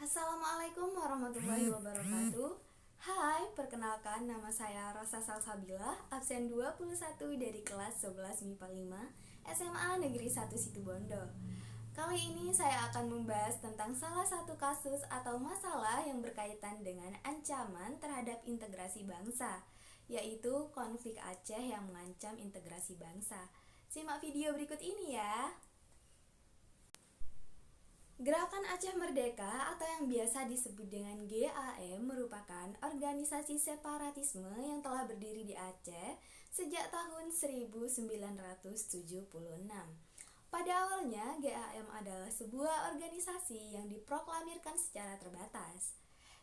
Assalamualaikum warahmatullahi wabarakatuh. Hai, perkenalkan nama saya Rosa Salsabila, absen 21 dari kelas 11 MIPA 5 SMA Negeri 1 Situbondo. Kali ini saya akan membahas tentang salah satu kasus atau masalah yang berkaitan dengan ancaman terhadap integrasi bangsa, yaitu konflik Aceh yang mengancam integrasi bangsa. Simak video berikut ini ya. Gerakan Aceh Merdeka atau yang biasa disebut dengan GAM merupakan organisasi separatisme yang telah berdiri di Aceh sejak tahun 1976. Pada awalnya, GAM adalah sebuah organisasi yang diproklamirkan secara terbatas.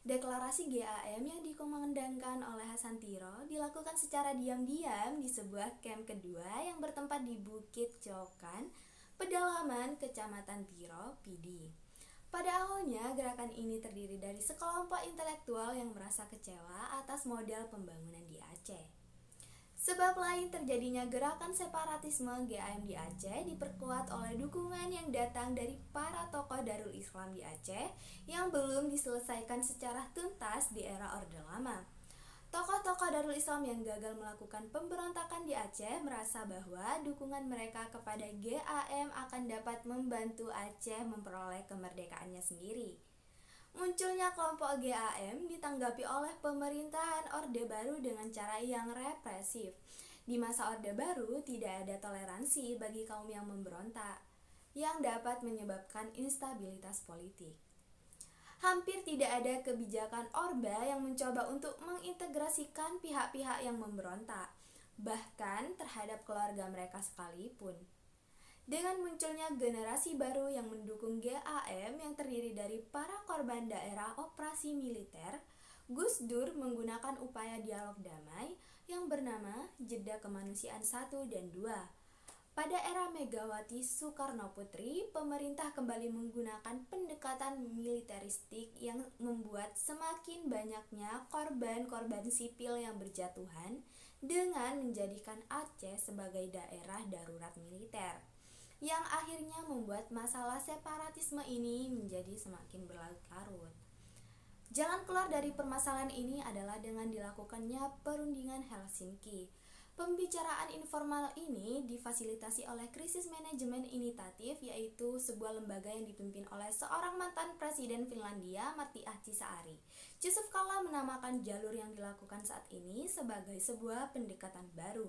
Deklarasi GAM yang dikumandangkan oleh Hasan Tiro dilakukan secara diam-diam di sebuah kamp kedua yang bertempat di Bukit Cokan, pedalaman Kecamatan Tiro, Pidi. Pada awalnya, gerakan ini terdiri dari sekelompok intelektual yang merasa kecewa atas model pembangunan di Aceh. Sebab lain terjadinya gerakan separatisme GAM di Aceh diperkuat oleh dukungan yang datang dari para tokoh Darul Islam di Aceh yang belum diselesaikan secara tuntas di era Orde Lama. Tokoh-tokoh Darul Islam yang gagal melakukan pemberontakan di Aceh merasa bahwa dukungan mereka kepada GAM akan dapat membantu Aceh memperoleh kemerdekaannya sendiri. Munculnya kelompok GAM ditanggapi oleh pemerintahan Orde Baru dengan cara yang represif. Di masa Orde Baru tidak ada toleransi bagi kaum yang memberontak, yang dapat menyebabkan instabilitas politik. Hampir tidak ada kebijakan Orba yang mencoba untuk mengintegrasikan pihak-pihak yang memberontak, bahkan terhadap keluarga mereka sekalipun. Dengan munculnya generasi baru yang mendukung GAM yang terdiri dari para korban daerah operasi militer, Gus Dur menggunakan upaya dialog damai yang bernama Jeda Kemanusiaan 1 dan 2. Pada era Megawati Soekarno Putri, pemerintah kembali menggunakan pendekatan militeristik yang membuat semakin banyaknya korban-korban sipil yang berjatuhan dengan menjadikan Aceh sebagai daerah darurat militer, yang akhirnya membuat masalah separatisme ini menjadi semakin berlarut-larut. Jalan keluar dari permasalahan ini adalah dengan dilakukannya perundingan Helsinki. Pembicaraan informal ini difasilitasi oleh Krisis Manajemen Initatif, yaitu sebuah lembaga yang dipimpin oleh seorang mantan Presiden Finlandia, Martti Ahtisaari. Yusuf Kala menamakan jalur yang dilakukan saat ini sebagai sebuah pendekatan baru,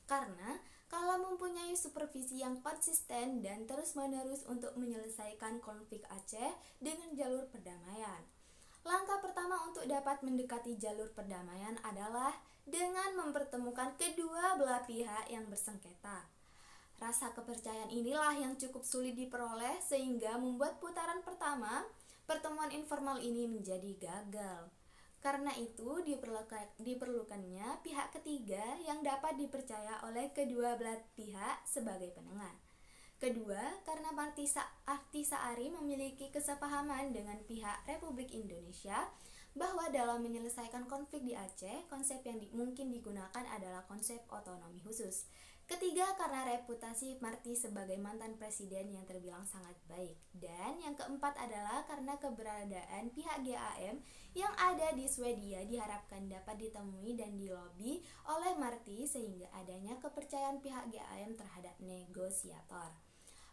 karena Kala mempunyai supervisi yang konsisten dan terus-menerus untuk menyelesaikan konflik Aceh dengan jalur perdamaian. Langkah pertama untuk dapat mendekati jalur perdamaian adalah dengan mempertemukan kedua belah pihak yang bersengketa. Rasa kepercayaan inilah yang cukup sulit diperoleh sehingga membuat putaran pertama pertemuan informal ini menjadi gagal. Karena itu diperlukannya pihak ketiga yang dapat dipercaya oleh kedua belah pihak sebagai penengah. Kedua, karena Martti Ahtisaari memiliki kesepahaman dengan pihak Republik Indonesia bahwa dalam menyelesaikan konflik di Aceh, konsep yang mungkin digunakan adalah konsep otonomi khusus. Ketiga, karena reputasi Martti sebagai mantan presiden yang terbilang sangat baik. Dan yang keempat adalah karena keberadaan pihak GAM yang ada di Swedia diharapkan dapat ditemui dan dilobi oleh Martti sehingga adanya kepercayaan pihak GAM terhadap negosiator.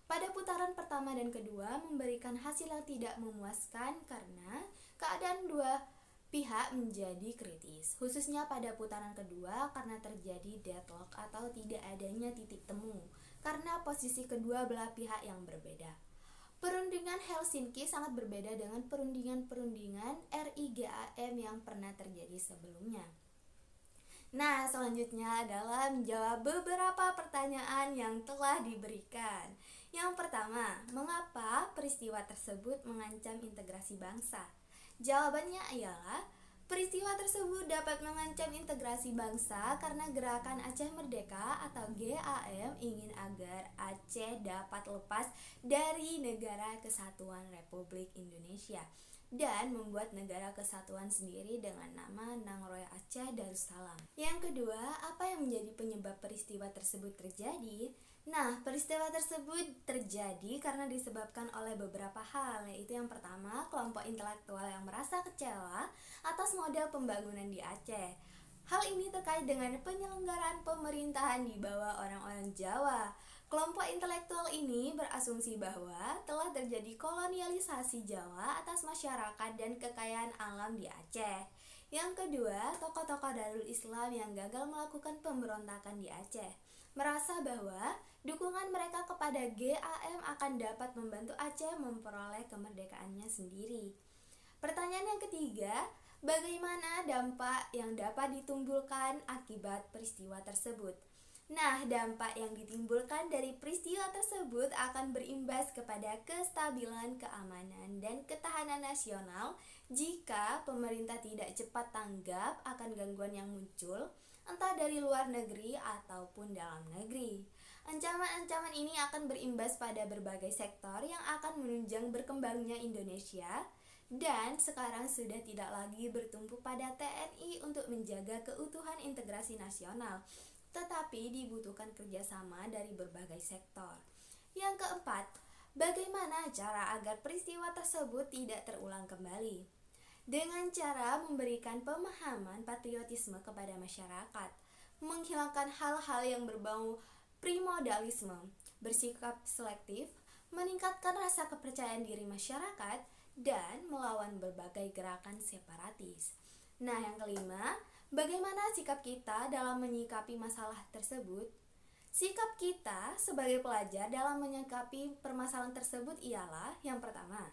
Pada putaran pertama dan kedua memberikan hasil yang tidak memuaskan karena keadaan dua pihak menjadi kritis, khususnya pada putaran kedua karena terjadi deadlock atau tidak adanya titik temu karena posisi kedua belah pihak yang berbeda. Perundingan Helsinki sangat berbeda dengan perundingan RIGAM yang pernah terjadi sebelumnya. Nah, selanjutnya adalah menjawab beberapa pertanyaan yang telah diberikan. Yang pertama, mengapa peristiwa tersebut mengancam integrasi bangsa? Jawabannya ialah peristiwa tersebut dapat mengancam integrasi bangsa karena Gerakan Aceh Merdeka atau GAM ingin agar Aceh dapat lepas dari Negara Kesatuan Republik Indonesia dan membuat negara kesatuan sendiri dengan nama Nangroe Aceh Darussalam. Yang kedua, apa yang menjadi penyebab peristiwa tersebut terjadi? Nah, peristiwa tersebut terjadi karena disebabkan oleh beberapa hal, yaitu yang pertama, kelompok intelektual yang merasa kecewa atas model pembangunan di Aceh. Hal ini terkait dengan penyelenggaraan pemerintahan di bawah orang-orang Jawa. Kelompok intelektual ini berasumsi bahwa telah terjadi kolonialisasi Jawa atas masyarakat dan kekayaan alam di Aceh. Yang kedua, tokoh-tokoh Darul Islam yang gagal melakukan pemberontakan di Aceh merasa bahwa dukungan mereka kepada GAM akan dapat membantu Aceh memperoleh kemerdekaannya sendiri. Pertanyaan yang ketiga, bagaimana dampak yang dapat ditimbulkan akibat peristiwa tersebut? Nah, dampak yang ditimbulkan dari peristiwa tersebut akan berimbas kepada kestabilan keamanan dan ketahanan nasional jika pemerintah tidak cepat tanggap akan gangguan yang muncul, entah dari luar negeri ataupun dalam negeri. Ancaman-ancaman ini akan berimbas pada berbagai sektor yang akan menunjang berkembangnya Indonesia, dan sekarang sudah tidak lagi bertumpu pada TNI untuk menjaga keutuhan integrasi nasional, tetapi dibutuhkan kerjasama dari berbagai sektor. Yang keempat, bagaimana cara agar peristiwa tersebut tidak terulang kembali? Dengan cara memberikan pemahaman patriotisme kepada masyarakat, menghilangkan hal-hal yang berbau primodalisme, bersikap selektif, meningkatkan rasa kepercayaan diri masyarakat, dan melawan berbagai gerakan separatis. Nah, yang kelima, bagaimana sikap kita dalam menyikapi masalah tersebut? Sikap kita sebagai pelajar dalam menyikapi permasalahan tersebut ialah yang pertama,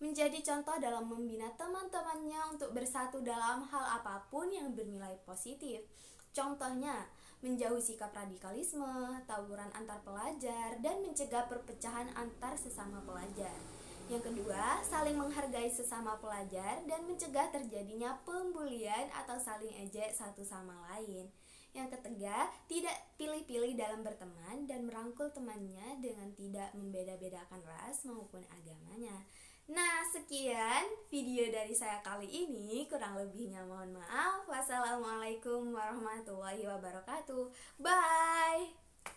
menjadi contoh dalam membina teman-temannya untuk bersatu dalam hal apapun yang bernilai positif. Contohnya, menjauhi sikap radikalisme, tawuran antar pelajar, dan mencegah perpecahan antar sesama pelajar. Yang kedua, saling menghargai sesama pelajar dan mencegah terjadinya pembulian atau saling ejek satu sama lain. Yang ketiga, tidak pilih-pilih dalam berteman dan merangkul temannya dengan tidak membeda-bedakan ras maupun agamanya. Nah, sekian video dari saya kali ini. Kurang lebihnya mohon maaf. Wassalamualaikum warahmatullahi wabarakatuh. Bye.